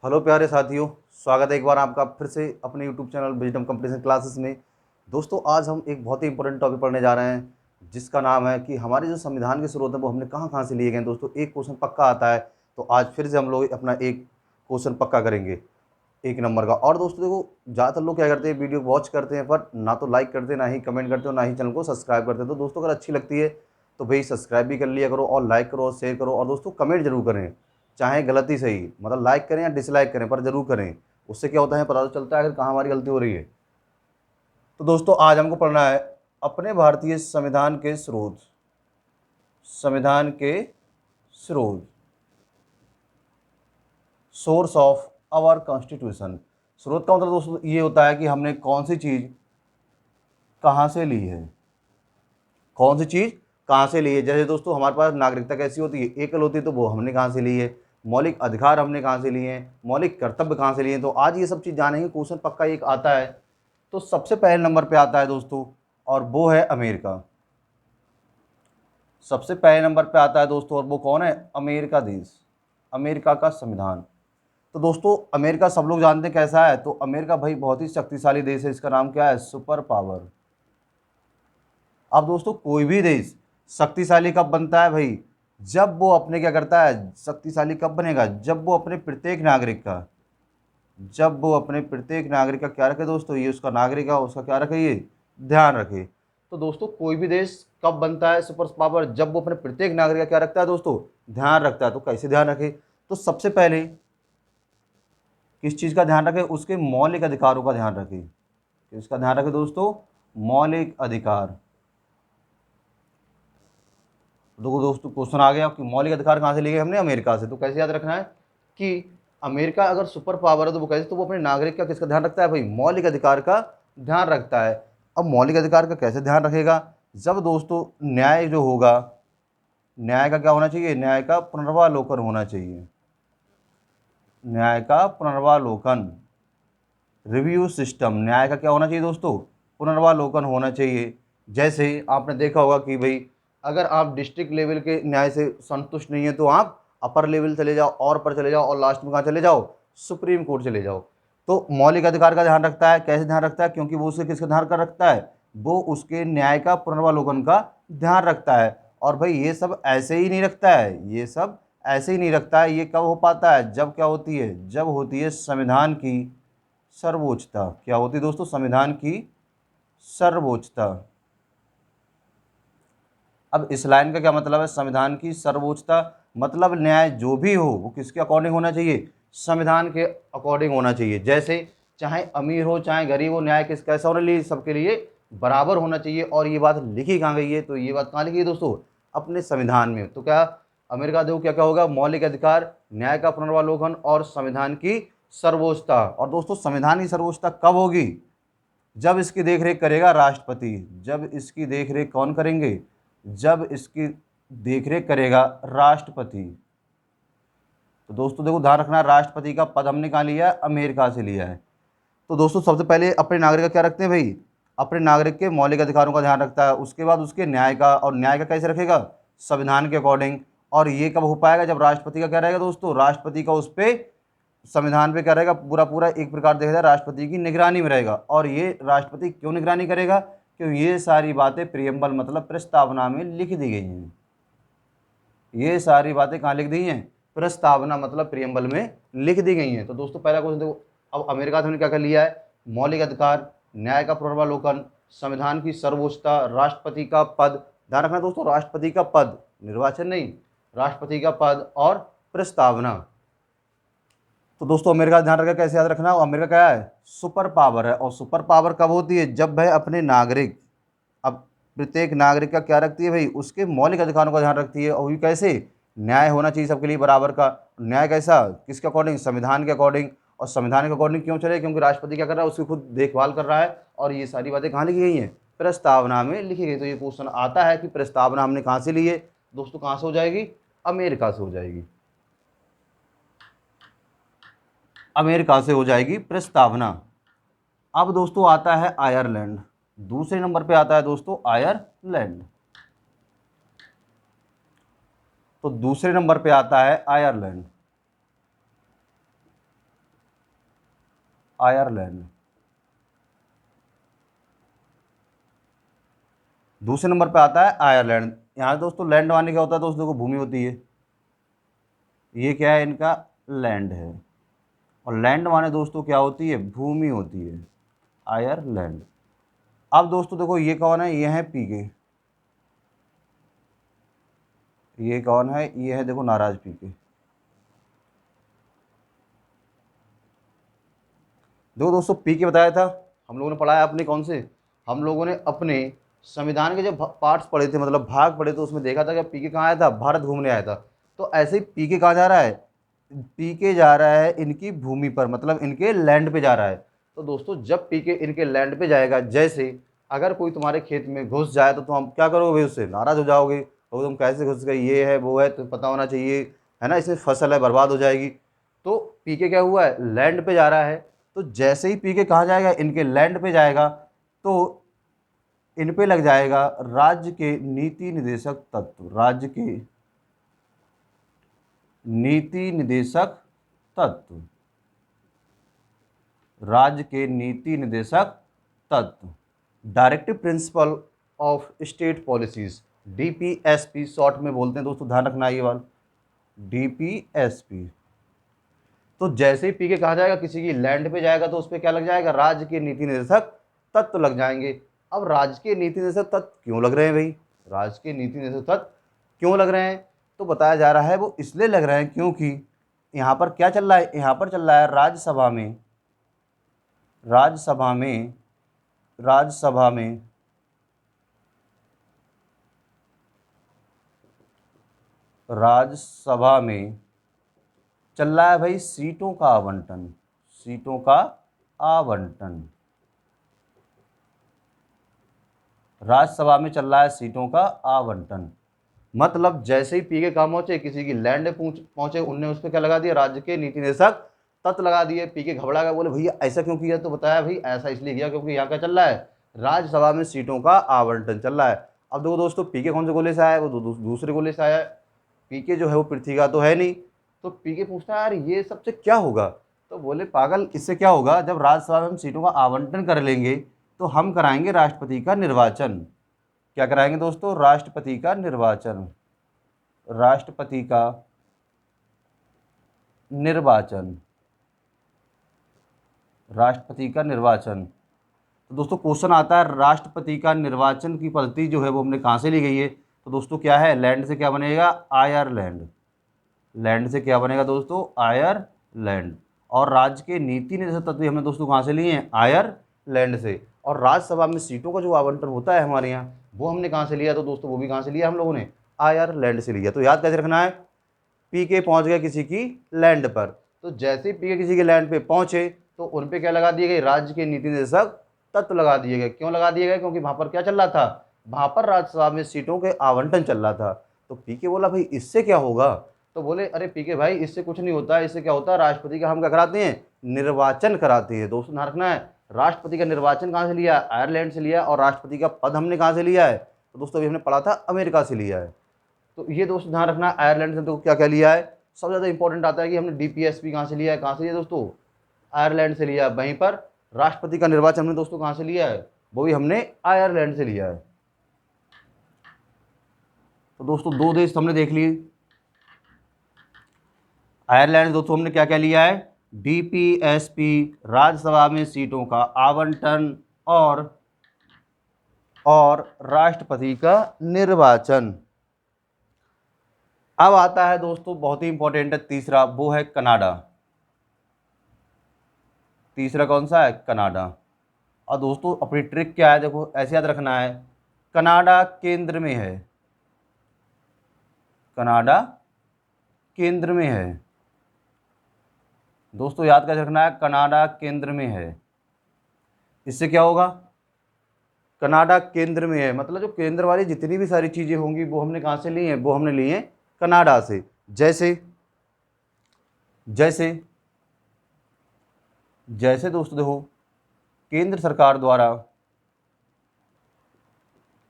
Hello प्यारे साथियों, स्वागत है एक बार आपका फिर से अपने YouTube channel wisdom competition classes में। दोस्तों, आज हम एक बहुत ही इंपॉर्टेंट टॉपिक पढ़ने जा रहे हैं जिसका नाम है कि हमारे जो संविधान के स्रोत हैं वो हमने कहाँ कहाँ से लिए गए हैं। दोस्तों, एक क्वेश्चन पक्का आता है, तो आज फिर से हम लोग अपना एक क्वेश्चन पक्का करेंगे 1 नंबर का। और दोस्तों देखो, ज़्यादातर लोग क्या करते हैं, वीडियो वॉच करते हैं पर ना तो लाइक करते, ना ही कमेंट करते हो, ना ही चैनल को सब्सक्राइब करते हैं। तो दोस्तों, अगर अच्छी लगती है तो भाई सब्सक्राइब भी कर लिया करो, और लाइक करो और शेयर करो, और दोस्तों कमेंट जरूर करें, चाहे गलती सही, मतलब लाइक करें या डिसलाइक करें पर जरूर करें। उससे क्या होता है, पता तो चलता है आखिर कहाँ हमारी गलती हो रही है। तो दोस्तों, आज हमको पढ़ना है अपने भारतीय संविधान के स्रोत। संविधान के स्रोत, सोर्स ऑफ आवर कॉन्स्टिट्यूशन। स्रोत का मतलब दोस्तों ये होता है कि हमने कौन सी चीज़ कहाँ से ली है, कौन सी चीज़ कहाँ से ली है। जैसे दोस्तों, हमारे पास नागरिकता कैसी होती है, एकल होती है, तो वो हमने कहाँ से ली है। मौलिक अधिकार हमने कहाँ से लिए हैं, मौलिक कर्तव्य कहाँ से लिए हैं। तो आज ये सब चीज़ जानेंगे, क्वेश्चन पक्का एक आता है। तो सबसे पहले नंबर पे आता है दोस्तों, और वो है अमेरिका। सबसे पहले नंबर पे आता है दोस्तों, और वो कौन है, अमेरिका देश, अमेरिका का संविधान। तो दोस्तों, अमेरिका सब लोग जानते हैं कैसा है। तो अमेरिका भाई बहुत ही शक्तिशाली देश है, इसका नाम क्या है, सुपर पावर। अब दोस्तों, कोई भी देश शक्तिशाली कब बनता है भाई, जब वो अपने क्या करता है, शक्तिशाली कब बनेगा, जब वो अपने प्रत्येक नागरिक का, जब वो अपने प्रत्येक नागरिक का क्या रखे दोस्तों, ये उसका नागरिक है, उसका क्या रखे, ये ध्यान रखे। तो दोस्तों, कोई भी देश कब बनता है सुपर पावर, जब वो अपने प्रत्येक नागरिक का क्या रखता है दोस्तों, ध्यान रखता है। तो कैसे ध्यान रखे, तो सबसे पहले किस चीज़ का ध्यान रखे, उसके मौलिक अधिकारों का ध्यान रखे। किसका ध्यान रखे दोस्तों, मौलिक अधिकार। देखो दोस्तों, क्वेश्चन आ गया कि मौलिक अधिकार कहाँ से लिए गए, हमने अमेरिका से। तो कैसे याद रखना है कि अमेरिका अगर सुपर पावर है तो वो कैसे, तो वो अपने नागरिक का किसका ध्यान रखता है भाई, मौलिक अधिकार का ध्यान रखता है। अब मौलिक अधिकार का कैसे ध्यान रखेगा, जब दोस्तों न्याय जो होगा, न्याय का क्या होना चाहिए, न्याय का पुनर्वालोकन होना चाहिए। न्याय का पुनर्वालोकन, रिव्यू सिस्टम, न्याय का क्या होना चाहिए दोस्तों, पुनर्वालोकन होना चाहिए। जैसे आपने देखा होगा कि भाई अगर आप डिस्ट्रिक्ट लेवल के न्याय से संतुष्ट नहीं है तो आप अपर लेवल चले जाओ, और पर चले जाओ, और लास्ट में कहाँ चले जाओ, सुप्रीम कोर्ट चले जाओ। तो मौलिक अधिकार का ध्यान रखता है, कैसे ध्यान रखता है, क्योंकि वो उसके किसका ध्यान कर रखता है, वो उसके न्याय का पुनर्वालोकन का ध्यान रखता है। और भाई ये सब ऐसे ही नहीं रखता है, ये सब ऐसे ही नहीं रखता है। ये कब हो पाता है, जब क्या होती है, जब होती है संविधान की सर्वोच्चता। क्या होती है दोस्तों, संविधान की सर्वोच्चता। अब इस लाइन का क्या मतलब है, संविधान की सर्वोच्चता मतलब न्याय जो भी हो वो किसके अकॉर्डिंग होना चाहिए, संविधान के अकॉर्डिंग होना चाहिए। जैसे चाहे अमीर हो चाहे गरीब हो, न्याय किस कैसा होना चाहिए, सबके लिए बराबर होना चाहिए। और ये बात लिखी कहाँ गई है, तो ये बात कहाँ लिखी है दोस्तों, अपने संविधान में। तो क्या अमेरिका देखो क्या क्या होगा, मौलिक अधिकार, न्याय का पुनर्वालोकन और संविधान की सर्वोच्चता। और दोस्तों, संविधान की सर्वोच्चता कब होगी, जब इसकी देखरेख करेगा राष्ट्रपति। जब इसकी देखरेख कौन करेंगे, जब इसकी देखरेख करेगा राष्ट्रपति। तो दोस्तों देखो, ध्यान रखना, राष्ट्रपति का पद हमने कहाँ लिया है, अमेरिका से लिया है। तो दोस्तों, सबसे पहले अपने नागरिक का क्या रखते हैं भाई, अपने नागरिक के मौलिक अधिकारों का ध्यान रखता है। उसके बाद उसके न्याय का, और न्याय का कैसे रखेगा, संविधान के अकॉर्डिंग। और ये कब हो पाएगा, जब राष्ट्रपति का क्या रहेगा दोस्तों, राष्ट्रपति का उस पर संविधान पे क्या रहेगा, पूरा पूरा एक प्रकार देखा जाए राष्ट्रपति की निगरानी में रहेगा। और ये राष्ट्रपति क्यों निगरानी करेगा, क्योंकि ये सारी बातें प्रियम्बल मतलब प्रस्तावना में लिख दी गई हैं। ये सारी बातें कहाँ लिख दी हैं, प्रस्तावना मतलब प्रियम्बल में लिख दी गई हैं। तो दोस्तों, पहला क्वेश्चन देखो, अब अमेरिका से क्या कर लिया है, मौलिक अधिकार, न्याय का पुनर्वालोकन, संविधान की सर्वोच्चता, राष्ट्रपति का पद। ध्यान रखना दोस्तों, राष्ट्रपति का पद, निर्वाचन नहीं, राष्ट्रपति का पद और प्रस्तावना। तो दोस्तों, अमेरिका का ध्यान रखा, कैसे याद रखना, अमेरिका क्या है, सुपर पावर है। और सुपर पावर कब होती है, जब वह अपने नागरिक, अब प्रत्येक नागरिक का क्या रखती है भाई, उसके मौलिक अधिकारों का ध्यान रखती है। और ये कैसे, न्याय होना चाहिए सबके लिए बराबर का। न्याय कैसा, किसके अकॉर्डिंग, संविधान के अकॉर्डिंग। और संविधान के अकॉर्डिंग क्यों चले, क्योंकि राष्ट्रपति क्या कर रहा है, उसकी खुद देखभाल कर रहा है। और ये सारी बातें कहाँ लिखी गई हैं, प्रस्तावना में लिखी गई। तो ये क्वेश्चन आता है कि प्रस्तावना हमने कहाँ से ली है दोस्तों, कहाँ से हो जाएगी, अमेरिका से हो जाएगी, अमेरिका से हो जाएगी प्रस्तावना। अब दोस्तों आता है आयरलैंड, दूसरे नंबर पे आता है दोस्तों आयरलैंड। तो दूसरे नंबर पे आता है आयरलैंड। आयरलैंड। दूसरे नंबर पे आता है आयरलैंड। यहाँ दोस्तों लैंड माने क्या होता है दोस्तों, देखो भूमि होती है, ये क्या है इनका लैंड है, और लैंड माने दोस्तों क्या होती है, भूमि होती है, आयरलैंड। अब दोस्तों देखो ये कौन है, ये है पीके, ये कौन है, ये है देखो नाराज पीके। देखो दोस्तों पीके बताया था, हम लोगों ने पढ़ा है अपने कौन से, हम लोगों ने अपने संविधान के जब पार्ट्स पढ़े थे, मतलब भाग पढ़े, तो उसमें देखा था कि पीके कहाँ आया था, भारत घूमने आया था। तो ऐसे ही पीके कहाँ जा रहा है, पीके जा रहा है इनकी भूमि पर, मतलब इनके लैंड पे जा रहा है। तो दोस्तों जब पीके इनके लैंड पे जाएगा, जैसे अगर कोई तुम्हारे खेत में घुस जाए तो तुम क्या करोगे भाई, उससे नाराज हो जाओगे, तो तुम कैसे घुस गए, ये है वो है, तो पता होना चाहिए, है ना, इसमें फसल है बर्बाद हो जाएगी। तो पीके क्या हुआ है, लैंड पे जा रहा है। तो जैसे ही पीके कहाँ जाएगा, इनके लैंड पे जाएगा, तो इन पे लग जाएगा राज्य के नीति निदेशक तत्व, राज्य के नीति निदेशक तत्व, राज्य के नीति निदेशक तत्व, directive principle of state policies, DPSP short में बोलते हैं दोस्तों, ध्यान रखना ये वाला डीपीएसपी। तो जैसे ही पीके कहा जाएगा, किसी की लैंड पे जाएगा, तो उस पर क्या लग जाएगा, राज्य के नीति निर्देशक तत्व लग जाएंगे। अब राज्य के नीति निर्देशक तत्व क्यों लग रहे हैं भाई, राज्य के नीति निर्देशक तत्व क्यों लग रहे हैं, तो बताया जा रहा है वो इसलिए लग रहे हैं क्योंकि यहाँ पर क्या चल रहा है, यहाँ पर चल रहा है राज्यसभा में, राज्यसभा में, राज्यसभा में राज्यसभा में चल रहा है भाई सीटों का आवंटन, सीटों का आवंटन, राज्यसभा में चल रहा है सीटों का आवंटन। मतलब जैसे ही पीके कहाँ पहुंचे, किसी की लैंड पहुंचे, उनने उस पर क्या लगा दिया, राज्य के नीति निर्देशक तत्व लगा दिए। पीके घबरा गए, बोले भैया ऐसा क्यों किया, तो बताया भाई ऐसा इसलिए किया क्योंकि यहाँ क्या चल रहा है, राज्यसभा में सीटों का आवंटन चल रहा है। अब देखो दोस्तों पीके कौन से गोले से आया है, वो दूसरे गोले से आया है। पीके जो है वो पृथ्वी का तो है नहीं। तो पीके पूछता है यार ये सबसे क्या होगा, तो बोले पागल इससे क्या होगा, जब राज्यसभा में हम सीटों का आवंटन कर लेंगे तो हम कराएंगे राष्ट्रपति का निर्वाचन। क्या कराएंगे दोस्तों, राष्ट्रपति का निर्वाचन, राष्ट्रपति का निर्वाचन, राष्ट्रपति का निर्वाचन। तो दोस्तों क्वेश्चन आता है राष्ट्रपति का निर्वाचन की पद्धति जो है वो हमने कहाँ से ली गई है, तो दोस्तों क्या है, लैंड से क्या बनेगा, आयरलैंड, लैंड से क्या बनेगा दोस्तों, आयरलैंड। और राज्य के नीति निर्देशक तत्व हमने दोस्तों कहाँ से लिए हैं, आयरलैंड से। और राज्यसभा में सीटों का जो आवंटन होता है हमारे यहाँ, वो हमने कहाँ से लिया, तो दोस्तों वो भी कहाँ से लिया हम लोगों ने, आयरलैंड से लिया। तो याद कैसे रखना है, पीके पहुँच गया किसी की लैंड पर, तो जैसे ही पीके किसी के लैंड पे पहुँचे तो उन पे क्या लगा दिए गए, राज्य के नीति निर्देशक तत्व लगा दिए गए। क्यों लगा दिए गए, क्योंकि वहाँ पर क्या चल रहा था, वहाँ पर राज्यसभा में सीटों के आवंटन चल रहा था। तो पीके बोला भाई इससे क्या होगा, तो बोले अरे पीके भाई इससे कुछ नहीं होता है, इससे क्या होता है, राष्ट्रपति का हम क्या कराते हैं, निर्वाचन कराते हैं। दोस्तों ध्यान रखना है, राष्ट्रपति का निर्वाचन कहाँ से लिया, आयरलैंड से लिया, और राष्ट्रपति का पद हमने कहाँ से लिया है, तो दोस्तों अभी हमने पढ़ा था अमेरिका से लिया है। तो ये दोस्तों ध्यान रखना है, आयरलैंड से तो क्या क्या लिया है, सबसे ज़्यादा इंपॉर्टेंट आता है कि हमने डीपीएसपी कहाँ से लिया है, कहाँ से लिया दोस्तों, आयरलैंड से लिया। वहीं पर राष्ट्रपति का निर्वाचन हमने दोस्तों कहाँ से लिया है, वो भी हमने आयरलैंड से लिया है। तो दोस्तों दो देश हमने देख लिए, आयरलैंड दोस्तों हमने क्या क्या लिया है, डीपीएसपी, राज्यसभा में सीटों का आवंटन, और राष्ट्रपति का निर्वाचन। अब आता है दोस्तों बहुत ही इंपॉर्टेंट है तीसरा, वो है कनाडा। तीसरा कौन सा है, कनाडा। और दोस्तों अपनी ट्रिक क्या है, देखो ऐसे याद रखना है, कनाडा केंद्र में है, कनाडा केंद्र में है। दोस्तों याद कैसे रखना है, कनाडा केंद्र में है। इससे क्या होगा, कनाडा केंद्र में है, मतलब जो केंद्र वाली जितनी भी सारी चीज़ें होंगी वो हमने कहाँ से ली हैं, वो हमने ली हैं कनाडा से। जैसे जैसे जैसे दोस्तों देखो, केंद्र सरकार द्वारा,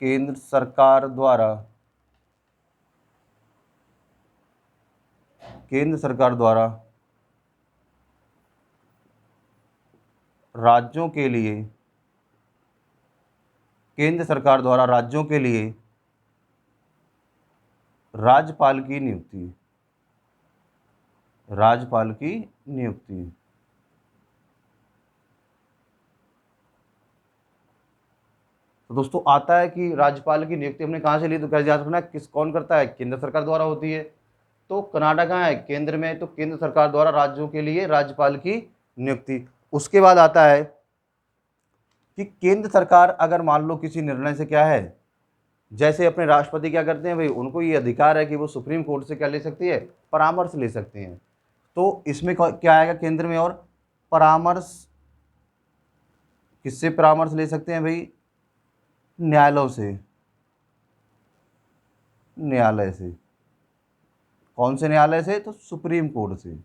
केंद्र सरकार द्वारा, केंद्र सरकार द्वारा राज्यों के लिए, केंद्र सरकार द्वारा राज्यों के लिए राज्यपाल की नियुक्ति, राज्यपाल की नियुक्ति। तो दोस्तों आता है कि राज्यपाल की नियुक्ति हमने कहाँ से ली, तो कैसे याद रखना है, किस कौन करता है, केंद्र सरकार द्वारा होती है। तो कनाडा कहाँ है, केंद्र में, तो केंद्र सरकार द्वारा राज्यों के लिए राज्यपाल की नियुक्ति। उसके बाद आता है कि केंद्र सरकार अगर मान लो किसी निर्णय से क्या है, जैसे अपने राष्ट्रपति क्या करते हैं भाई, उनको ये अधिकार है कि वो सुप्रीम कोर्ट से क्या ले सकती है, परामर्श ले सकते हैं। तो इसमें क्या आएगा केंद्र में, और परामर्श, किससे परामर्श ले सकते हैं भाई, न्यायालयों से, न्यायालय से। कौन से न्यायालय से, तो सुप्रीम कोर्ट से।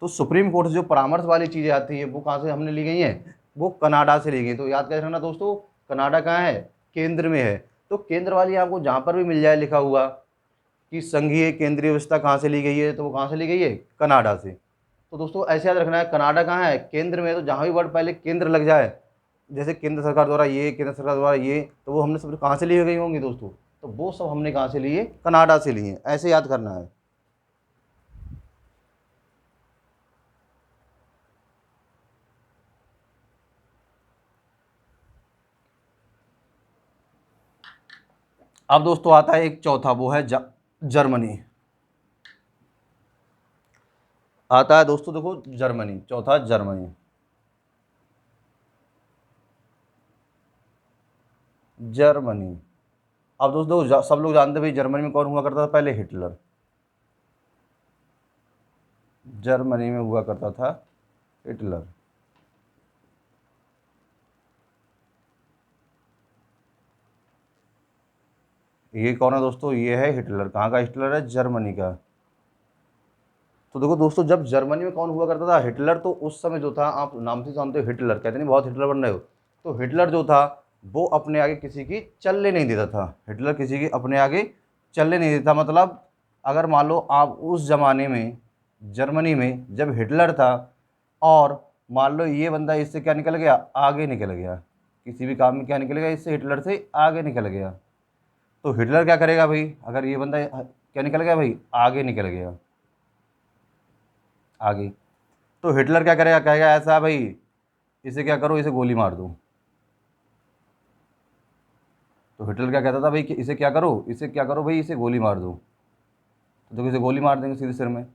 तो सुप्रीम कोर्ट से जो परामर्श वाली चीज़ें आती है वो कहाँ से हमने ली गई हैं, वो कनाडा से ली गई। तो याद कैसे रखना दोस्तों, कनाडा कहाँ है, केंद्र में है। तो केंद्र वाली आपको जहाँ पर भी मिल जाए लिखा हुआ कि संघीय केंद्रीय व्यवस्था कहाँ से ली गई है, तो वो कहाँ से ली गई है, कनाडा से। तो दोस्तों ऐसे याद रखना है, कनाडा कहाँ है, केंद्र में है। तो जहाँ भी वर्ड पहले केंद्र लग जाए, जैसे केंद्र सरकार द्वारा ये, केंद्र सरकार द्वारा ये, तो वो हमने सब कहाँ से ली गई होंगी दोस्तों, तो वो सब हमने कहाँ से लिए, कनाडा से लिए। ऐसे याद करना है। अब दोस्तों आता है एक चौथा, वो है जर्मनी। आता है दोस्तों देखो जर्मनी, चौथा जर्मनी। जर्मनी, अब दोस्तों सब लोग जानते हैं भाई जर्मनी में कौन हुआ करता था पहले, हिटलर। जर्मनी में हुआ करता था हिटलर। ये कौन है दोस्तों, ये है हिटलर। कहाँ का हिटलर है, जर्मनी का। तो देखो दोस्तों जब जर्मनी में कौन हुआ करता था, हिटलर। तो उस समय जो था, आप नाम से जानते हो हिटलर, कहते नहीं बहुत हिटलर बन रहे हो, तो हिटलर जो था वो अपने आगे किसी की चलने नहीं देता था। हिटलर किसी की अपने आगे चलने नहीं देता। मतलब अगर मान लो आप उस ज़माने में जर्मनी में जब हिटलर था, और मान लो ये बंदा इससे क्या निकल गया, आगे निकल गया, किसी भी काम में क्या निकल गया, इससे हिटलर से आगे निकल गया, तो हिटलर क्या करेगा भाई, अगर ये बंदा क्या निकल गया भाई, आगे निकल गया, आगे, तो हिटलर क्या करेगा, कहेगा ऐसा भाई, इसे क्या करो, इसे गोली मार दो। तो हिटलर क्या कहता था भाई कि इसे क्या करो, इसे क्या करो भाई, इसे गोली मार दो। तो देखो इसे गोली मार देंगे सीधे सिर में।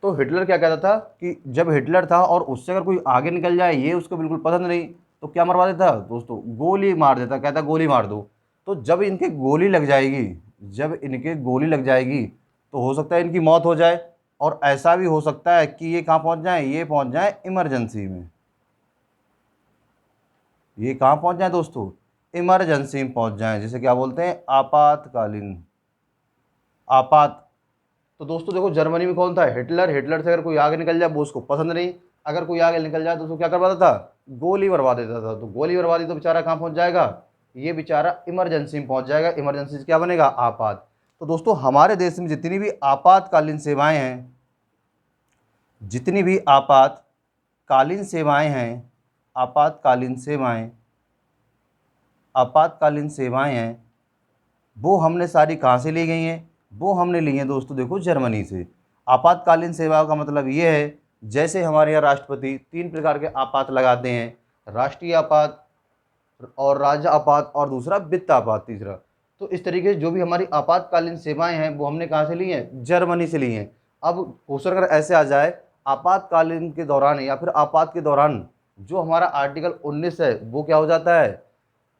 तो हिटलर क्या कहता था कि जब हिटलर था और उससे अगर कोई आगे निकल जाए, ये उसको बिल्कुल पसंद नहीं, तो क्या मरवा देता दोस्तों, गोली मार देता, कहता गोली मार दो। तो जब इनके गोली लग जाएगी, जब इनके गोली लग जाएगी, तो हो सकता है इनकी मौत हो जाए, और ऐसा भी हो सकता है कि ये कहाँ पहुँच जाए, ये पहुँच जाए इमरजेंसी में। ये कहाँ पहुँच जाए दोस्तों, इमरजेंसी में पहुँच जाए, जिसे क्या बोलते हैं, आपातकालीन, आपात। तो दोस्तों देखो जर्मनी में कौन था, हिटलर। हिटलर से अगर कोई आगे निकल जाए वो उसको पसंद नहीं, अगर कोई आगे निकल जाए तो उसको क्या करवा देता था, गोली मरवा देता था। तो गोली मरवा दी तो बेचारा कहाँ पहुंच जाएगा, ये बेचारा इमरजेंसी में पहुंच जाएगा। इमरजेंसी से क्या बनेगा, आपात। तो दोस्तों हमारे देश में जितनी भी आपातकालीन सेवाएं हैं, जितनी भी आपातकालीन सेवाएं हैं, आपातकालीन सेवाएं, आपातकालीन सेवाएं हैं, वो हमने सारी कहाँ से ली गई हैं, वो हमने ली हैं दोस्तों देखो जर्मनी से। आपातकालीन सेवाओं का मतलब ये है, जैसे हमारे यहाँ राष्ट्रपति 3 प्रकार के आपात लगाते हैं, राष्ट्रीय आपात, और राज्य आपात, और दूसरा वित्त आपात, तीसरा। तो इस तरीके से जो भी हमारी आपातकालीन सेवाएं हैं वो हमने कहाँ से ली हैं, जर्मनी से ली हैं। अब क्वेश्चन अगर ऐसे आ जाए, आपातकालीन के दौरान या फिर आपात के दौरान जो हमारा आर्टिकल 19 है वो क्या हो जाता है,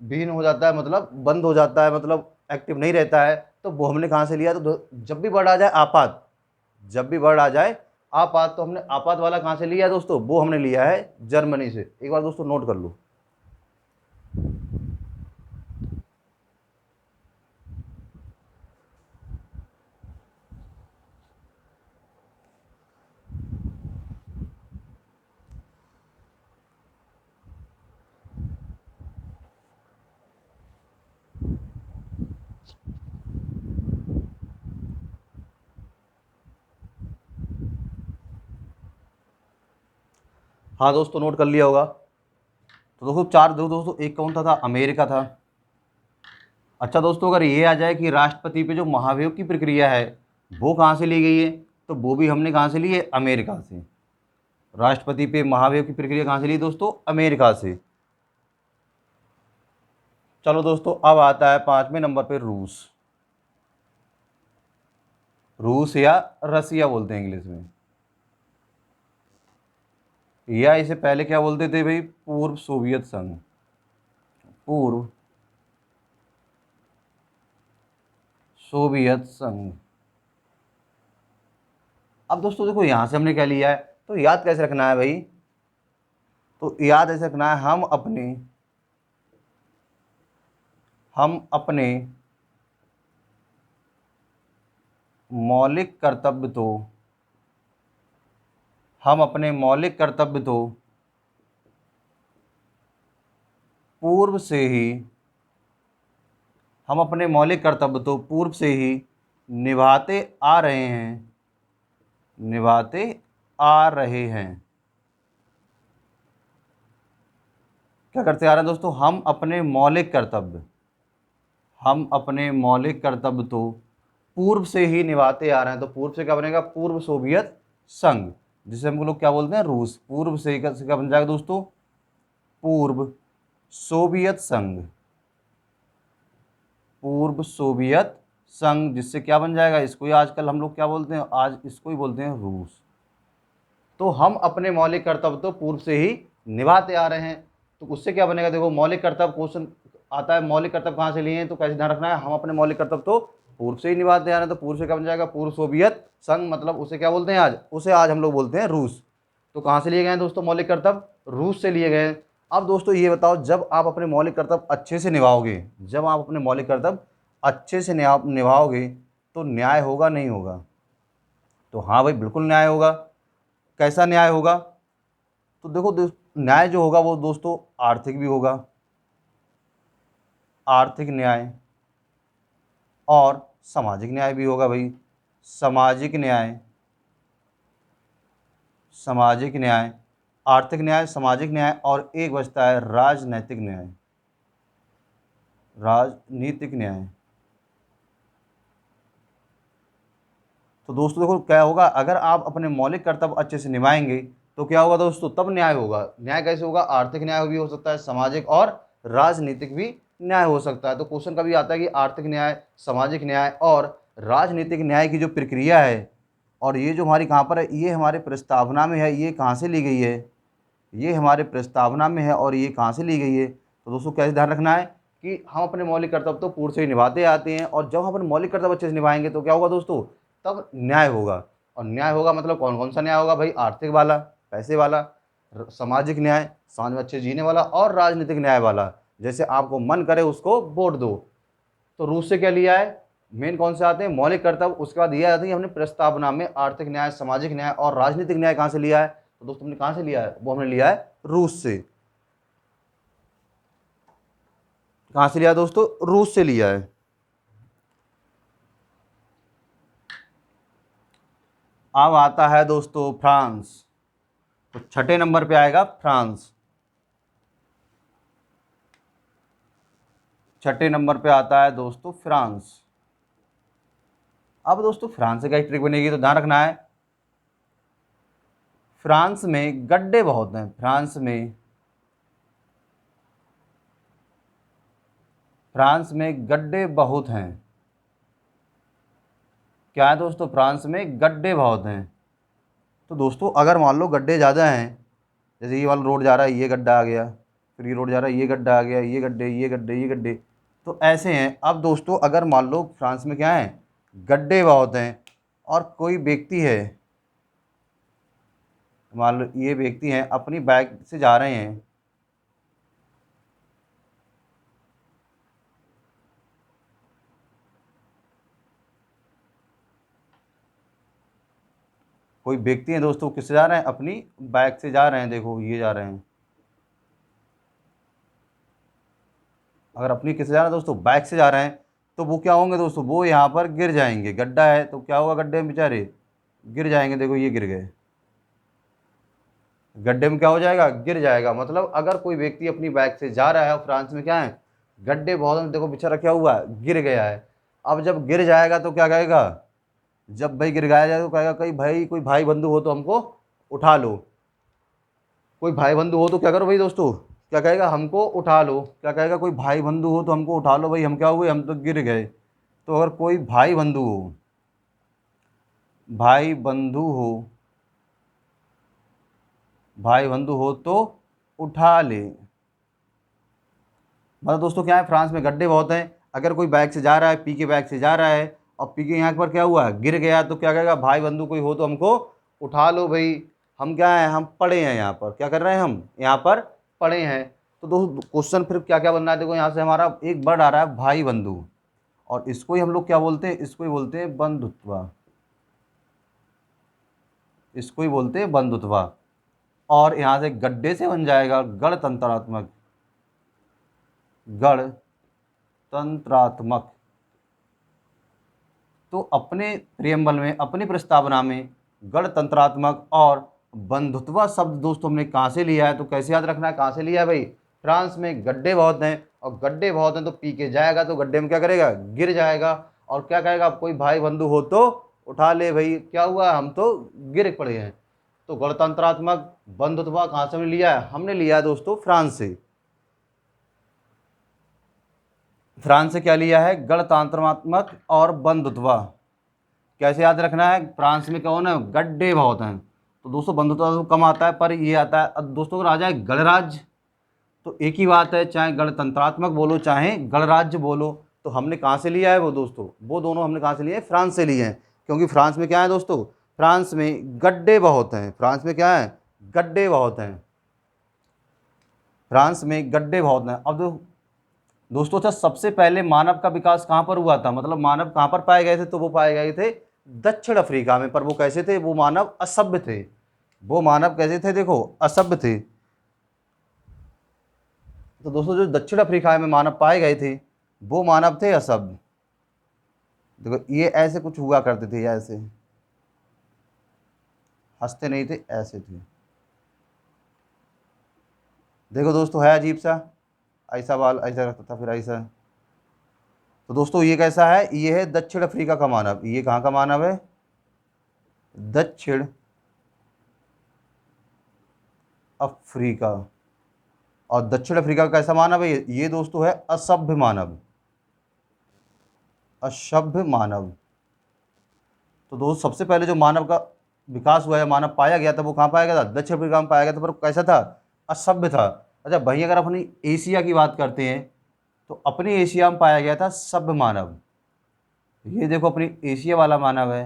विहीन हो जाता है, मतलब बंद हो जाता है, मतलब एक्टिव नहीं रहता है, तो वो हमने कहाँ से लिया। तो जब भी वर्ड आ जाए आपात, जब भी वर्ड आ जाए आपात, तो हमने आपात वाला कहाँ से लिया है दोस्तों, वो हमने लिया है जर्मनी से। एक बार दोस्तों नोट कर लो। हाँ दोस्तों, नोट कर लिया होगा। तो दोस्तों चार, दोस्तों एक कौन था अमेरिका था। अच्छा दोस्तों, अगर ये आ जाए कि राष्ट्रपति पे जो महाभियोग की प्रक्रिया है वो कहाँ से ली गई है, तो वो भी हमने कहाँ से ली है, अमेरिका से। राष्ट्रपति पे महाभियोग की प्रक्रिया कहाँ से ली दोस्तों, अमेरिका से। चलो दोस्तों, अब आता है 5वें नंबर पे रूस। रूस या रसिया बोलते हैं इंग्लिश में, या इसे पहले क्या बोलते थे भाई, पूर्व सोवियत संघ। पूर्व सोवियत संघ। अब दोस्तों देखो, यहाँ से हमने क्या लिया है, तो याद कैसे रखना है भाई, तो याद ऐसे रखना है, हम अपने मौलिक कर्तव्य तो हम अपने मौलिक कर्तव्य तो पूर्व से ही हम अपने मौलिक कर्तव्य तो पूर्व से ही निभाते आ रहे हैं, निभाते आ रहे हैं। क्या करते आ रहे हैं दोस्तों, हम अपने मौलिक कर्तव्य तो पूर्व से ही निभाते आ रहे हैं। तो पूर्व से क्या बनेगा, पूर्व सोवियत संघ, जिसे हम लोग क्या बोलते हैं, रूस। पूर्व से क्या बन जाएगा दोस्तों, पूर्व सोवियत संघ। पूर्व सोवियत संघ, जिससे क्या बन जाएगा, इसको ही आजकल हम लोग क्या बोलते हैं, आज इसको ही बोलते हैं रूस। तो हम अपने मौलिक कर्तव्य तो पूर्व से ही निभाते आ रहे हैं, तो उससे क्या बनेगा, देखो मौलिक कर्तव्य क्वेश्चन आता है, मौलिक कर्तव्य कहाँ से लिए हैं, तो कैसे ध्यान रखना है, हम अपने मौलिक कर्तव्य तो पूर्व से ही निभाते आ रहे हैं। तो पूर्व से क्या बन जाएगा, पूर्व सोवियत संघ, मतलब उसे क्या बोलते हैं आज, उसे आज हम लोग बोलते हैं रूस। तो कहाँ से लिए गए हैं दोस्तों मौलिक कर्तव्य, रूस से लिए गए हैं। अब दोस्तों ये बताओ, जब आप अपने मौलिक कर्तव्य अच्छे से निभाओगे, जब आप अपने मौलिक कर्तव्य अच्छे से निभाओगे, तो न्याय होगा नहीं होगा, तो हाँ भाई बिल्कुल न्याय होगा। कैसा न्याय होगा, तो देखो न्याय जो होगा वो दोस्तों आर्थिक भी होगा, आर्थिक न्याय, और सामाजिक न्याय भी होगा भाई। सामाजिक न्याय, सामाजिक न्याय, आर्थिक न्याय, सामाजिक न्याय, और एक बचता है राजनैतिक न्याय, राजनीतिक न्याय। तो दोस्तों देखो क्या होगा, अगर आप अपने मौलिक कर्तव्य अच्छे से निभाएंगे तो क्या होगा दोस्तों, तब न्याय होगा। न्याय कैसे होगा, आर्थिक न्याय भी हो सकता है, सामाजिक और राजनीतिक भी न्याय हो सकता है। तो क्वेश्चन कभी आता है कि आर्थिक न्याय, सामाजिक न्याय और राजनीतिक न्याय की जो प्रक्रिया है, और ये जो हमारी कहाँ पर है, ये हमारे प्रस्तावना में है, ये कहाँ से ली गई है, ये हमारे प्रस्तावना में है, और ये कहाँ से ली गई है। तो दोस्तों कैसे ध्यान रखना है कि हम अपने मौलिक कर्तव्य तो पूर्व से ही निभाते आते हैं, और जब हम अपने मौलिक कर्तव्य अच्छे से निभाएंगे तो क्या होगा दोस्तों, तब न्याय होगा। और न्याय होगा मतलब कौन कौन सा न्याय होगा भाई, आर्थिक वाला, पैसे वाला, सामाजिक न्याय, समाज में अच्छे जीने वाला, और राजनीतिक न्याय वाला, जैसे आपको मन करे उसको वोट दो। तो रूस से क्या लिया है, मेन कौन से आते हैं, मौलिक कर्तव्य, उसके बाद ये आते हैं हमने प्रस्तावना में आर्थिक न्याय, सामाजिक न्याय और राजनीतिक न्याय कहाँ से लिया है, तो दोस्तों हमने कहाँ से लिया है, वो हमने लिया है रूस से। कहाँ से लिया है दोस्तों, रूस से लिया है। अब आता है दोस्तों फ्रांस। तो छठे नंबर पे आएगा फ्रांस। छठे नंबर पे आता है दोस्तों फ्रांस। अब दोस्तों फ्रांस से क्या ट्रिक बनेगी, तो ध्यान रखना है, फ्रांस में गड्ढे बहुत हैं, फ्रांस में गड्ढे बहुत हैं। क्या है दोस्तों, फ्रांस में गड्ढे बहुत हैं। तो दोस्तों अगर मान लो गड्ढे ज़्यादा हैं, जैसे ये वाला रोड जा रहा है, ये गड्ढा आ गया, फिर ये रोड जा रहा है, ये गड्ढा आ गया, ये गड्ढे, ये गड्ढे, ये गड्ढे, तो ऐसे हैं। अब दोस्तों अगर मान लो फ्रांस में क्या है, गड्ढे बहुत हैं, और कोई व्यक्ति है, मान लो ये व्यक्ति हैं, अपनी बाइक से जा रहे हैं, कोई व्यक्ति हैं दोस्तों, किससे जा रहे हैं, अपनी बाइक से जा रहे हैं, देखो ये जा रहे हैं। अगर अपनी किससे जा रहे हैं दोस्तों, बाइक से जा रहे हैं, तो वो क्या होंगे दोस्तों, वो यहाँ पर गिर जाएंगे। गड्ढा है तो क्या होगा, गड्ढे में बेचारे गिर जाएंगे, देखो ये गिर गए, गड्ढे में क्या हो जाएगा, गिर जाएगा। मतलब अगर कोई व्यक्ति अपनी बाइक से जा रहा है और फ्रांस में क्या है, गड्ढे बहुत हैं, देखो बेचारा क्या हुआ, गिर गया है। अब जब गिर जाएगा तो क्या कहेगा, जब भाई गिर गया जाए तो कहेगा कहीं भाई कोई भाई बंधु हो तो हमको उठा लो। कोई भाई बंधु हो तो क्या करो भाई दोस्तों, क्या कहेगा, हमको उठा लो। क्या कहेगा, कोई भाई बंधु हो तो हमको उठा लो भाई, हम क्या हुए, हम तो गिर गए। तो अगर कोई भाई बंधु हो, भाई बंधु हो, भाई बंधु हो तो उठा ले। मतलब दोस्तों क्या है, फ्रांस में गड्ढे बहुत हैं। अगर कोई बाइक से जा रहा है, पी के बाइक से जा रहा है और पी के यहाँ पर क्या हुआ, गिर गया, तो क्या कहेगा, भाई बंधु कोई हो तो हमको उठा लो भाई, हम क्या हैं, हम पड़े हैं यहाँ पर, क्या कर रहे हैं, हम यहाँ पर पड़े हैं। तो दोस्तों क्वेश्चन फिर क्या क्या बनना है, देखो यहाँ से हमारा एक वर्ड आ रहा है भाई बंधु, और इसको ही हम लोग क्या बोलते हैं, इसको ही बोलते हैं बंधुत्व, इसको ही बोलते हैं बंधुत्व। और यहाँ से गड्ढे से बन जाएगा गणतंत्रात्मक, गणतंत्रात्मक। तो अपने प्रियम्बल में, अपनी प्रस्तावना में गणतंत्रात्मक और बंधुत्व शब्द दोस्तों हमने कहाँ से लिया है, तो कैसे याद रखना है, कहाँ से लिया है भाई, फ्रांस में गड्ढे बहुत हैं, और गड्ढे बहुत हैं तो पी के जाएगा तो गड्ढे में क्या करेगा, गिर जाएगा। और क्या कहेगा, कोई भाई बंधु हो तो उठा ले भाई, क्या हुआ, हम तो गिर पड़े हैं। तो गणतंत्रात्मक बंधुत्व कहाँ से हमने लिया है, हमने लिया है दोस्तों फ्रांस से। फ्रांस से क्या लिया है, गणतंत्रात्मक और बंधुत्व। कैसे याद रखना है, फ्रांस में क्या होना, गड्ढे बहुत हैं, तो दोस्तों बंधुत्व तो कम आता है, पर ये आता है। अब दोस्तों अगर आ जाए गणराज्य, तो एक ही बात है, चाहे गणतंत्रात्मक बोलो चाहे गणराज्य बोलो, तो हमने कहाँ से लिया है वो दोस्तों, वो दोनों हमने कहाँ से लिए हैं, फ्रांस से लिए हैं। क्योंकि फ्रांस में क्या है दोस्तों, फ्रांस में गड्ढे बहुत हैं, फ्रांस में क्या है, गड्ढे बहुत हैं, फ्रांस में गड्ढे बहुत हैं। अब दोस्तों अच्छा, सबसे पहले मानव का विकास कहाँ पर हुआ था, मतलब मानव कहाँ पर पाए गए थे, तो वो पाए गए थे दक्षिण अफ्रीका में। पर वो कैसे थे, वो मानव असभ्य थे, वो मानव कैसे थे, देखो असभ्य थे। तो दोस्तों जो दक्षिण अफ्रीका में मानव पाए गए थे, वो मानव थे असभ्य। देखो ये ऐसे कुछ हुआ करते थे, ऐसे हंसते नहीं थे, ऐसे थे। देखो दोस्तों है अजीब सा, ऐसा बाल ऐसा रखता था, फिर ऐसा। तो दोस्तों ये कैसा है, ये है दक्षिण अफ्रीका का मानव। ये कहाँ का मानव है, दक्षिण अफ्रीका। और दक्षिण अफ्रीका का कैसा मानव है, ये दोस्तों है असभ्य मानव, असभ्य मानव। तो दोस्त सबसे पहले जो मानव का विकास हुआ है, मानव पाया गया था, वो कहाँ पाया गया था, दक्षिण अफ्रीका में पाया गया था, पर कैसा था, असभ्य था। अच्छा भाई अगर अपनी एशिया की बात करते हैं, तो अपनी एशिया में पाया गया था सभ्य मानव। ये देखो अपनी एशिया वाला मानव है,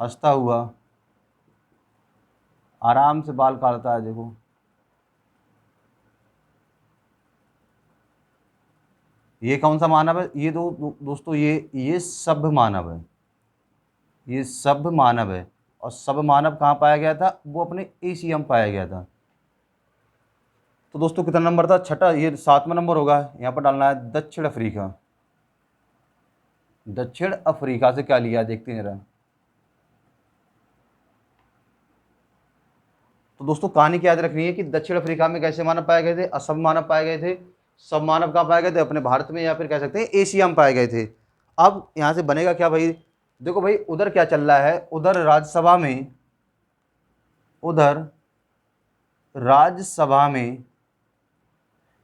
हंसता हुआ, आराम से बाल काटता है, देखो ये कौन सा मानव है, ये दोस्तों ये सभ्य मानव है, ये सभ्य मानव है। और सभ्य मानव कहाँ पाया गया था, वो अपने एशिया में पाया गया था। तो दोस्तों कितना नंबर था, छठा, ये 7वां नंबर होगा, यहाँ पर डालना है दक्षिण अफ्रीका। दक्षिण अफ्रीका से क्या लिया देखते हैं जरा। तो दोस्तों कहानी क्या याद रखनी है कि दक्षिण अफ्रीका में कैसे मानव पाए गए थे, असभ्य मानव पाए गए थे। सब मानव कहाँ पाए गए थे, अपने भारत में, या फिर कह सकते हैं एशिया में पाए गए थे। अब यहाँ से बनेगा क्या भाई, देखो भाई उधर क्या चल रहा है, उधर राज्यसभा में, उधर राज्यसभा में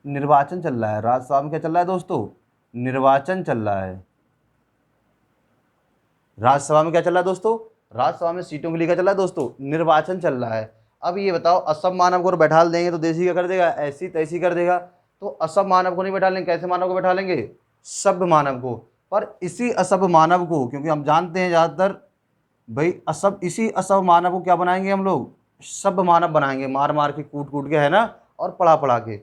निर्वाचन चल रहा है। राज्यसभा में क्या चल रहा है दोस्तों, निर्वाचन चल रहा है। राज्यसभा में क्या चल रहा है दोस्तों, राज्यसभा में सीटों के लिए क्या चल रहा है दोस्तों, निर्वाचन चल रहा है। अब ये बताओ, असम मानव को बैठा देंगे तो देसी क्या कर देगा, ऐसी तैसी कर देगा। तो असम मानव को नहीं बैठा लेंगे, कैसे मानव को बैठा लेंगे, सभ्य मानव को। पर इसी असभ्य मानव को, क्योंकि हम जानते हैं ज़्यादातर भाई इसी असभ्य मानव को क्या बनाएंगे हम लोग, सभ्य मानव बनाएंगे, मार मार के, कूट कूट के, है ना, और पढ़ा पढ़ा के।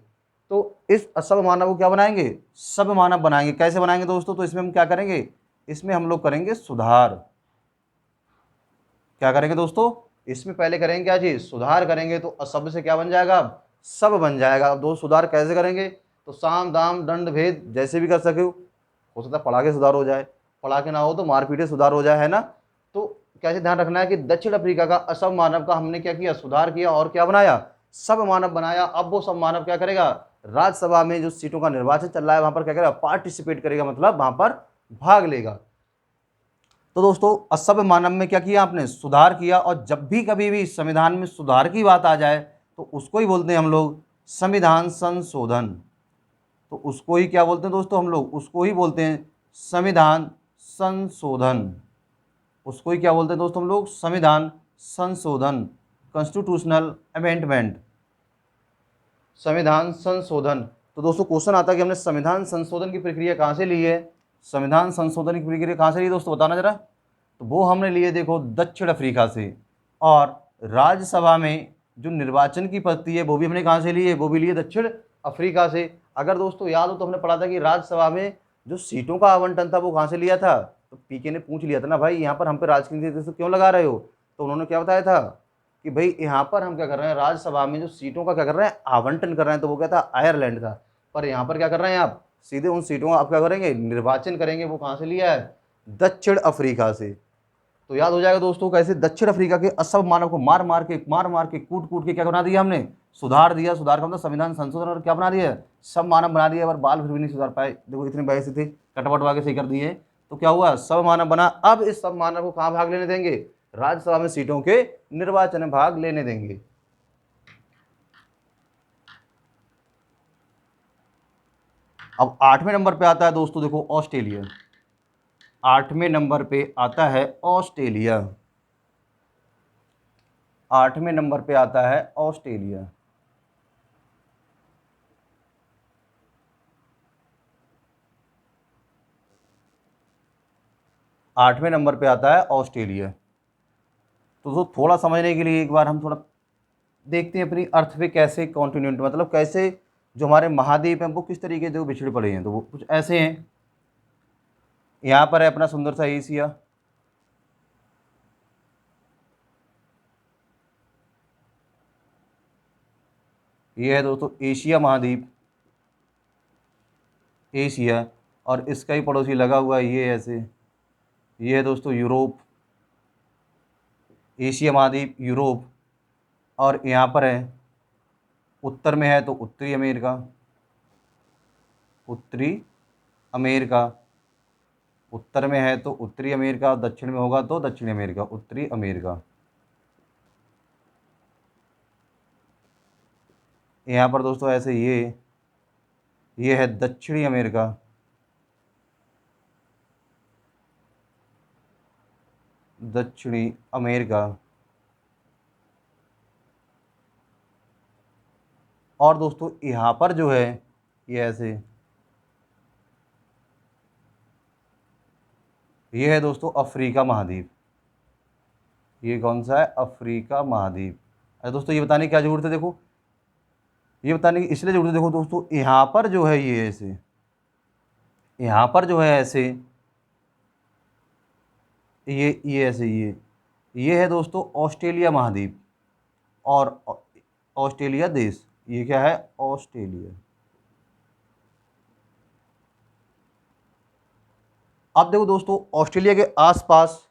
तो इस असभ्य मानव को क्या बनाएंगे, सभ्य मानव बनाएंगे। कैसे बनाएंगे दोस्तों, तो इसमें हम क्या करेंगे, इसमें हम लोग करेंगे सुधार। क्या करेंगे दोस्तों, इसमें पहले करेंगे क्या चीज, सुधार करेंगे। तो असभ्य से क्या बन जाएगा, अब सब बन जाएगा। अब दोस्त सुधार कैसे करेंगे, तो साम दाम दंड भेद जैसे भी कर सके, हो सकता है पढ़ा के सुधार हो जाए, पढ़ा के ना हो तो मार पीटे सुधार हो जाए, है ना। तो कैसे ध्यान रखना है कि दक्षिण अफ्रीका का असम मानव का हमने क्या किया, सुधार किया और क्या बनाया, सब मानव बनाया। अब वो सब मानव क्या करेगा, राज्यसभा में जो सीटों का निर्वाचन चल रहा है वहां पर क्या करेगा, पार्टिसिपेट करेगा, मतलब वहां पर भाग लेगा। तो दोस्तों असभ्य मानव में क्या किया आपने, सुधार किया। और जब भी कभी भी संविधान में सुधार की बात आ जाए तो उसको ही बोलते हैं हम लोग संविधान संशोधन। तो उसको ही क्या बोलते हैं दोस्तों हम लोग, उसको ही बोलते हैं संविधान संशोधन। उसको ही क्या बोलते हैं दोस्तों हम लोग, संविधान संशोधन, कॉन्स्टिट्यूशनल अमेंडमेंट, संविधान संशोधन। तो दोस्तों क्वेश्चन आता है कि हमने संविधान संशोधन की प्रक्रिया कहाँ से ली है, संविधान संशोधन की प्रक्रिया कहाँ से ली दोस्तों, बताना जरा। तो वो हमने लिए देखो दक्षिण अफ्रीका से। और राज्यसभा में जो निर्वाचन की पद्धति है वो भी हमने कहाँ से ली है, वो भी लिए दक्षिण अफ्रीका से। अगर दोस्तों याद हो तो हमने पढ़ा था कि राज्यसभा में जो सीटों का आवंटन था वो कहाँ से लिया था, तो पीके ने पूछ लिया था ना भाई यहाँ पर हम पे राजनीति क्यों लगा रहे हो, तो उन्होंने क्या बताया था कि भाई यहाँ पर हम क्या कर रहे हैं, राज्यसभा में जो सीटों का क्या कर रहे हैं, आवंटन कर रहे हैं। तो वो क्या था, आयरलैंड था। पर यहाँ पर क्या कर रहे हैं आप, सीधे उन सीटों का आप क्या करेंगे, निर्वाचन करेंगे। वो कहाँ से लिया है, दक्षिण अफ्रीका से। तो याद हो जाएगा दोस्तों कैसे दक्षिण अफ्रीका के असभ मानव को मार मार के कूट कूट के क्या बना दिया हमने, सुधार दिया। सुधार का मतलब संविधान संशोधन, और क्या बना दिया, सब मानव बना दिया। पर बाल फिर भी नहीं सुधार पाए, देखो इतने बहस थे, कटवटवा के सही कर दिए। तो क्या हुआ, सब मानव बना। अब इस सब मानव को कहाँ भाग लेने देंगे, राज्यसभा में सीटों के निर्वाचन में भाग लेने देंगे। अब 8वें नंबर पे आता है दोस्तों देखो ऑस्ट्रेलिया। 8वें नंबर पे आता है ऑस्ट्रेलिया। 8वें नंबर पे आता है ऑस्ट्रेलिया। आठवें नंबर पे आता है ऑस्ट्रेलिया। तो थोड़ा समझने के लिए एक बार हम थोड़ा देखते हैं अपनी अर्थ पे कैसे कॉन्टिनेंट, मतलब कैसे जो हमारे महाद्वीप हैं वो किस तरीके से बिछड़े पड़े हैं। तो वो कुछ ऐसे हैं, यहाँ पर है अपना सुंदर सा एशिया, ये है दोस्तों एशिया महाद्वीप, एशिया। और इसका ही पड़ोसी लगा हुआ है ये ऐसे, ये है दोस्तों यूरोप, एशिया महाद्वीप यूरोप। और यहाँ पर है उत्तर में है तो उत्तरी अमेरिका, उत्तरी अमेरिका। उत्तर में है तो उत्तरी अमेरिका, दक्षिण में होगा तो दक्षिणी अमेरिका, उत्तरी अमेरिका। यहाँ पर दोस्तों ऐसे ये है दक्षिणी अमेरिका, दक्षिणी अमेरिका। और दोस्तों यहाँ पर जो है ये ऐसे, ये है दोस्तों अफ्रीका महाद्वीप। ये कौन सा है, अफ्रीका महाद्वीप। अरे दोस्तों ये बताने की क्या जरूरत है, देखो ये बताने की इसलिए जरूरत है, देखो दोस्तों यहाँ पर जो है ये ऐसे, यहाँ पर जो है ऐसे, ये ऐसे, ये है दोस्तों ऑस्ट्रेलिया महाद्वीप और ऑस्ट्रेलिया देश। ये क्या है, ऑस्ट्रेलिया। अब देखो दोस्तों ऑस्ट्रेलिया के आसपास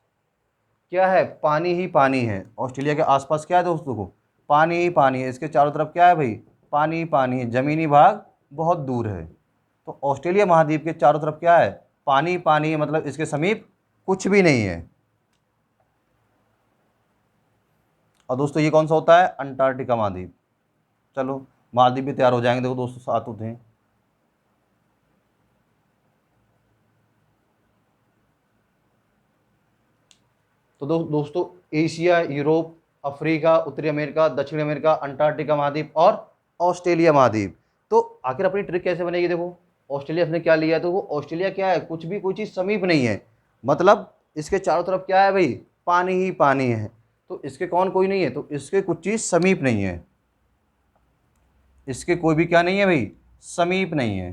क्या है, पानी ही पानी है। ऑस्ट्रेलिया के आसपास क्या है दोस्तों, को पानी ही पानी है। इसके चारों तरफ क्या है भाई, पानी ही पानी है, जमीनी भाग बहुत दूर है। तो ऑस्ट्रेलिया महाद्वीप के चारों तरफ क्या है, पानी ही पानी है, मतलब इसके समीप कुछ भी नहीं है। और दोस्तों ये कौन सा होता है, अंटार्कटिका महाद्वीप। चलो महाद्वीप भी तैयार हो जाएंगे, देखो दोस्तों साथ होते हैं। तो दोस्तों एशिया, यूरोप, अफ्रीका, उत्तरी अमेरिका, दक्षिण अमेरिका, अंटार्कटिका महाद्वीप और ऑस्ट्रेलिया महाद्वीप। तो आखिर अपनी ट्रिक कैसे बनेगी, देखो ऑस्ट्रेलिया ने क्या लिया है, तो वो ऑस्ट्रेलिया क्या है, कुछ भी कोई चीज़ समीप नहीं है, मतलब इसके चारों तरफ क्या है भाई, पानी ही पानी है। तो इसके कौन कोई नहीं है, तो इसके कुछ चीज़ समीप नहीं है, इसके कोई भी क्या नहीं है भाई, समीप नहीं है।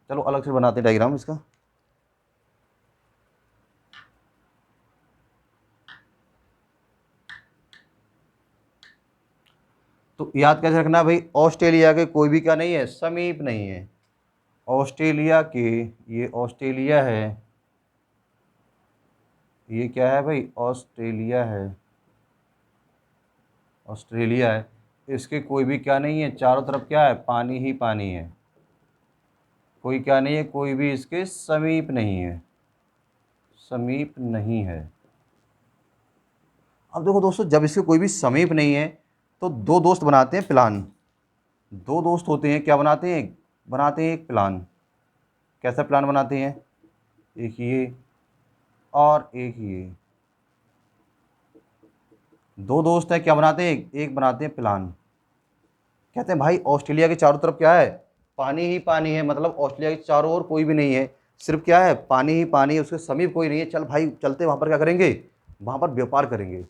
चलो अलग से बनाते डायग्राम इसका। तो याद कैसे रखना भाई, ऑस्ट्रेलिया के कोई भी क्या नहीं है, समीप नहीं है। ऑस्ट्रेलिया के, ये ऑस्ट्रेलिया है, ये क्या है भाई, ऑस्ट्रेलिया है, ऑस्ट्रेलिया है। इसके कोई भी क्या नहीं है, चारों तरफ क्या है, पानी ही पानी है, कोई क्या नहीं है, कोई भी इसके समीप नहीं है, समीप नहीं है। अब देखो दोस्तों, जब इसके कोई भी समीप नहीं है तो दो दोस्त बनाते हैं प्लान। दो दोस्त होते हैं, क्या बनाते हैं, बनाते हैं एक प्लान। कैसा प्लान बनाते हैं, एक ये और एक ये, दो दोस्त हैं, क्या बनाते हैं, एक बनाते हैं प्लान। कहते हैं भाई ऑस्ट्रेलिया के चारों तरफ क्या है, पानी ही पानी है, मतलब ऑस्ट्रेलिया के चारों ओर कोई भी नहीं है, सिर्फ क्या है, पानी ही पानी है, उसके समीप कोई नहीं है। चल भाई चलते वहाँ पर, क्या करेंगे, वहाँ पर व्यापार करेंगे।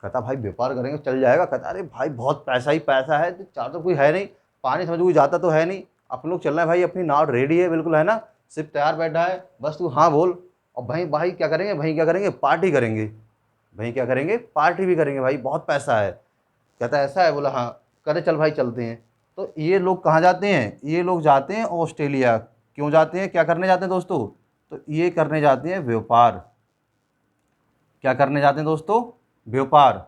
कहता भाई व्यापार करेंगे, चल जाएगा। कहता अरे भाई बहुत पैसा ही पैसा है, तो चारों तरफ कोई है नहीं, पानी समझ कोई जाता तो है नहीं, अपन लोग चल रहे हैं भाई, अपनी नाव रेडी है बिल्कुल, है ना, सिर्फ तैयार बैठा है, बस तू हाँ बोल। और भाई भाई क्या करेंगे, भाई क्या करेंगे, पार्टी करेंगे। भाई क्या करेंगे, पार्टी भी करेंगे, भाई बहुत पैसा है। कहता है ऐसा है, बोला हाँ। कहते चल भाई चलते हैं। तो ये लोग कहाँ जाते हैं, ये लोग जाते हैं ऑस्ट्रेलिया। क्यों जाते हैं, क्या करने जाते हैं दोस्तों, तो ये करने जाते हैं व्यापार। क्या करने जाते हैं दोस्तों, व्यापार।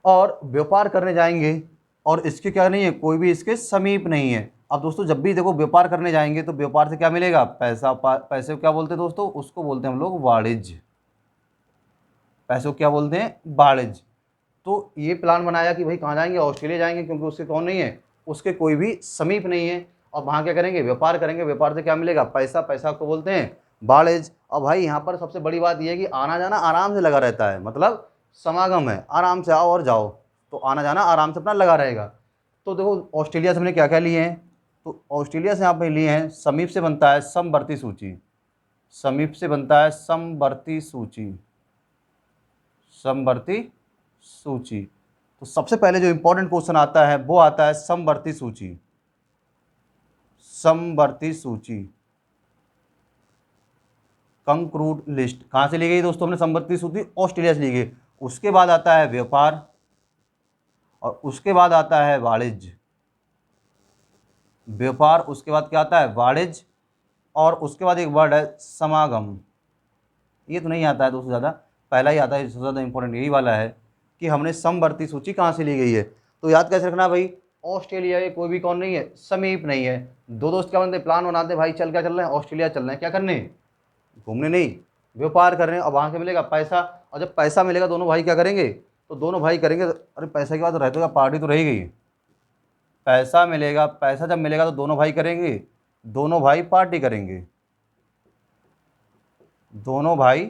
और व्यापार करने जाएंगे और इसके क्या नहीं है, कोई भी इसके समीप नहीं है। अब दोस्तों जब भी देखो व्यापार करने जाएंगे तो व्यापार से क्या मिलेगा, पैसा। पैसे को क्या बोलते हैं दोस्तों, उसको बोलते हैं हम लोग वाणिज्य। पैसे को क्या बोलते हैं, वाणिज्य। तो ये प्लान बनाया कि भाई कहाँ जाएंगे, ऑस्ट्रेलिया जाएंगे, क्योंकि उसके कौन नहीं है, उसके कोई भी समीप नहीं है। और वहाँ क्या करेंगे, व्यापार करेंगे, व्यापार से क्या मिलेगा, पैसा। पैसा को बोलते हैं वाणिज्य। और भाई यहाँ पर सबसे बड़ी बात यह है कि आना जाना आराम से लगा रहता है, मतलब समागम है, आराम से आओ और जाओ, तो आना जाना आराम से अपना लगा रहेगा। तो देखो ऑस्ट्रेलिया से हमने क्या क्या लिए हैं, तो ऑस्ट्रेलिया से यहाँ पे लिए हैं, समीप से बनता है समवर्ती सूची। समीप से बनता है समवर्ती सूची, समवर्ती सूची। तो सबसे पहले जो इंपॉर्टेंट क्वेश्चन आता है वो आता है समवर्ती सूची, समवर्ती सूची, कंक्रूड लिस्ट। कहाँ से ली गई दोस्तों, हमने समवर्ती सूची ऑस्ट्रेलिया से ली गई। उसके बाद आता है व्यापार और उसके बाद आता है वाणिज्य। व्यापार, उसके बाद क्या आता है, वाणिज्य, और उसके बाद एक वर्ड है समागम। ये तो नहीं आता है दोस्तों ज़्यादा, पहला ही आता है, सबसे ज़्यादा इंपॉर्टेंट यही वाला है कि हमने समवर्ती सूची कहाँ से ली गई है। तो याद कैसे रखना भाई, ऑस्ट्रेलिया में कोई भी कौन नहीं है, समीप नहीं है। दो दोस्त क्या बनते, प्लान बनाते, भाई चल क्या चल रहे हैं, ऑस्ट्रेलिया चल रहे हैं, क्या करने, घूमने नहीं, व्यापार कर रहे हैं। और वहाँ से मिलेगा पैसा, और जब पैसा मिलेगा दोनों भाई क्या करेंगे, तो दोनों भाई करेंगे, अरे पैसे की बात रहते हो, पार्टी तो रही गई। पैसा मिलेगा, पैसा जब मिलेगा तो दोनों भाई करेंगे, दोनों भाई पार्टी करेंगे, दोनों भाई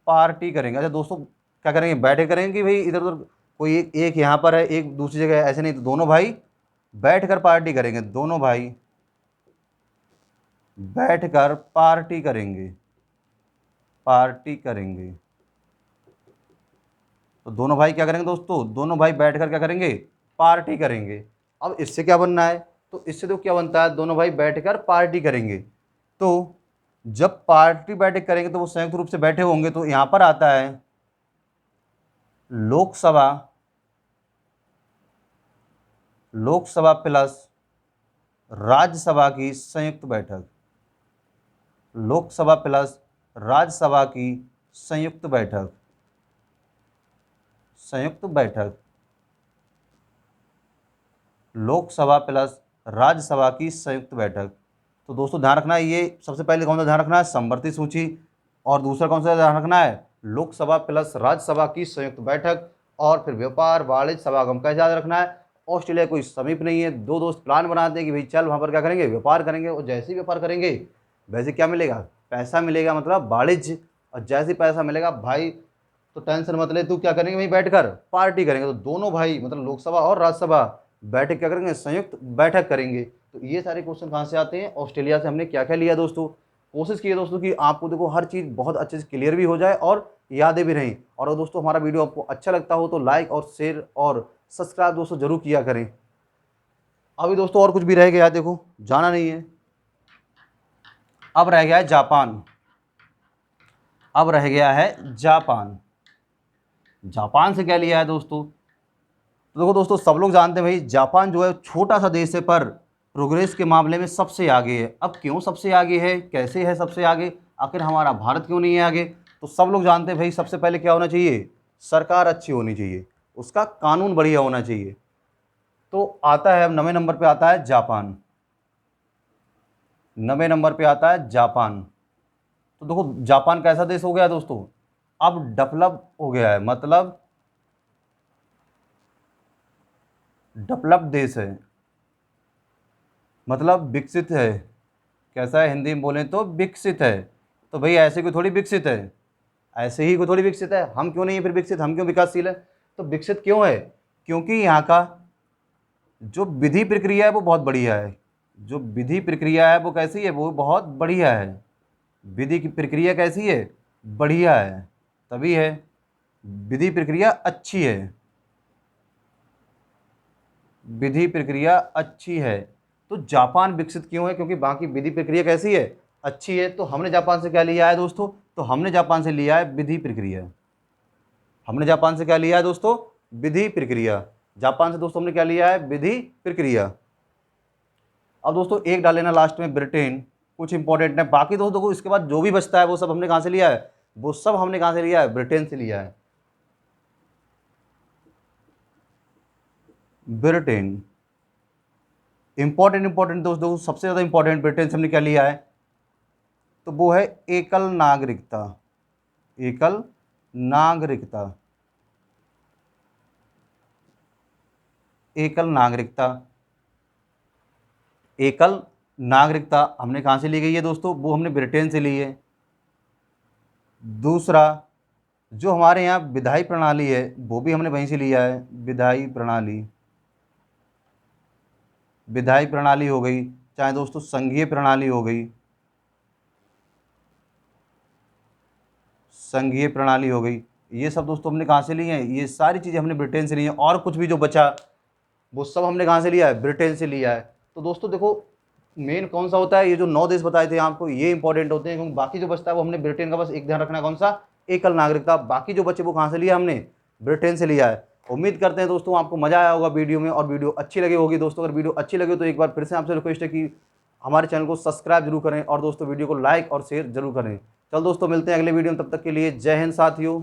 पार्टी करेंगे। अच्छा दोस्तों क्या करेंगे, बैठे करेंगे कि भाई इधर उधर, कोई एक यहाँ पर है एक दूसरी जगह है, ऐसे नहीं, तो दोनों भाई बैठकर पार्टी करेंगे, दोनों भाई बैठकर पार्टी करेंगे, पार्टी करेंगे। तो दोनों भाई क्या करेंगे दोस्तों, दोनों भाई बैठकर क्या करेंगे, पार्टी करेंगे। अब इससे क्या बनना है, तो इससे तो क्या बनता है, दोनों भाई बैठकर पार्टी करेंगे। तो जब पार्टी बैठक करेंगे तो वो संयुक्त रूप से बैठे होंगे, तो यहाँ पर आता है लोकसभा, लोकसभा प्लस राज्यसभा की संयुक्त बैठक, लोकसभा प्लस राज्यसभा की संयुक्त बैठक, संयुक्त बैठक, लोकसभा प्लस राज्यसभा की संयुक्त बैठक। तो दोस्तों ध्यान रखना है, ये सबसे पहले कौन सा ध्यान रखना है, समवर्ती सूची, और दूसरा कौन सा ध्यान रखना है, लोकसभा प्लस राज्यसभा की संयुक्त बैठक। और फिर व्यापार वाणिज्य समागम का याद रखना है। ऑस्ट्रेलिया कोई समीप नहीं है, दो दोस्त प्लान बनाते हैं कि भाई चल वहाँ पर क्या करेंगे, व्यापार करेंगे, और जैसे ही व्यापार करेंगे वैसे क्या मिलेगा, पैसा मिलेगा, मतलब वाणिज्य। और जैसे ही पैसा मिलेगा भाई, तो टेंशन मत ले, तू क्या करेंगे भाई, बैठकर पार्टी करेंगे। तो दोनों भाई मतलब लोकसभा और राज्यसभा बैठक क्या करेंगे, संयुक्त बैठक करेंगे। तो ये सारे क्वेश्चन कहाँ से आते हैं, ऑस्ट्रेलिया से। हमने क्या क्या लिया दोस्तों, कोशिश की है दोस्तों कि आपको देखो हर चीज़ बहुत अच्छे से क्लियर भी हो जाए और यादें भी रहें। और अगर दोस्तों हमारा वीडियो आपको अच्छा लगता हो तो लाइक और शेयर और सब्सक्राइब दोस्तों जरूर किया करें। अभी दोस्तों और कुछ भी रह गया, देखो जाना नहीं है। अब रह गया है जापान, अब रह गया है जापान। जापान से क्या लिया है दोस्तों, तो देखो दोस्तों सब लोग जानते हैं भाई जापान जो है छोटा सा देश है, पर प्रोग्रेस के मामले में सबसे आगे है। अब क्यों सबसे आगे है, कैसे है सबसे आगे, आखिर हमारा भारत क्यों नहीं है आगे? तो सब लोग जानते हैं भाई, सबसे पहले क्या होना चाहिए? सरकार अच्छी होनी चाहिए, उसका कानून बढ़िया होना चाहिए। तो आता है, अब 9वें नंबर पे आता है जापान। 9वें नंबर पे आता है जापान। तो देखो जापान कैसा देश हो गया दोस्तों? अब डेवलप हो गया है, मतलब डेवलप देश है, मतलब विकसित है। कैसा है? हिंदी में बोलें तो विकसित है। तो भाई ऐसे कोई थोड़ी विकसित है, ऐसे ही कोई थोड़ी विकसित है। हम क्यों नहीं है फिर विकसित? हम क्यों विकासशील है? तो विकसित क्यों है? क्योंकि यहाँ का जो विधि प्रक्रिया है वो बहुत बढ़िया है। जो विधि प्रक्रिया है वो कैसी है? वो बहुत बढ़िया है। विधि की प्रक्रिया कैसी है? बढ़िया है, तभी है। विधि प्रक्रिया अच्छी है, विधि प्रक्रिया अच्छी है। तो जापान विकसित क्यों है? क्योंकि बाकी विधि प्रक्रिया कैसी है? अच्छी है। तो हमने जापान से क्या लिया है दोस्तों? तो हमने जापान से लिया है विधि प्रक्रिया। हमने जापान से क्या लिया है दोस्तों? विधि प्रक्रिया। जापान से दोस्तों हमने क्या लिया है? विधि प्रक्रिया। अब दोस्तों एक डाल लेना लास्ट में ब्रिटेन, कुछ इंपॉर्टेंट है। बाकी दोस्तों को इसके बाद जो भी बचता है वो सब हमने कहाँ से लिया है? वो सब हमने कहाँ से लिया है? ब्रिटेन से लिया है। ब्रिटेन इंपॉर्टेंट दोस्तों, सबसे ज़्यादा इंपॉर्टेंट ब्रिटेन से हमने क्या लिया है? तो वो है एकल नागरिकता। एकल नागरिकता, एकल नागरिकता। एकल नागरिकता हमने कहाँ से ली गई है दोस्तों? वो हमने ब्रिटेन से ली है। दूसरा, जो हमारे यहाँ विधायी प्रणाली है वो भी हमने वहीं से लिया है। विधायी प्रणाली, विधायी प्रणाली हो गई, चाहे दोस्तों संघीय प्रणाली हो गई, संघीय प्रणाली हो गई, ये सब दोस्तों हमने कहाँ से लिए हैं? ये सारी चीज़ें हमने ब्रिटेन से ली हैं। और कुछ भी जो बचा वो सब हमने कहाँ से लिया है? ब्रिटेन से लिया है। तो दोस्तों देखो मेन कौन सा होता है? ये जो 9 देश बताए थे आपको, ये इंपॉर्टेंट होते हैं, क्योंकि बाकी जो बचता है वो हमने ब्रिटेन का, बस एक ध्यान रखना है कौन सा? एकल नागरिकता। बाकी जो बचे वो कहाँ से लिया हमने? ब्रिटेन से लिया है। उम्मीद करते हैं दोस्तों आपको मजा आया होगा वीडियो में, और वीडियो अच्छी लगी होगी दोस्तों। अगर वीडियो अच्छी लगे तो एक बार फिर से आपसे रिक्वेस्ट है कि हमारे चैनल को सब्सक्राइब जरूर करें, और दोस्तों वीडियो को लाइक और शेयर जरूर करें। चल दोस्तों मिलते हैं अगले वीडियो में, तब तक के लिए जय हिंद साथियों।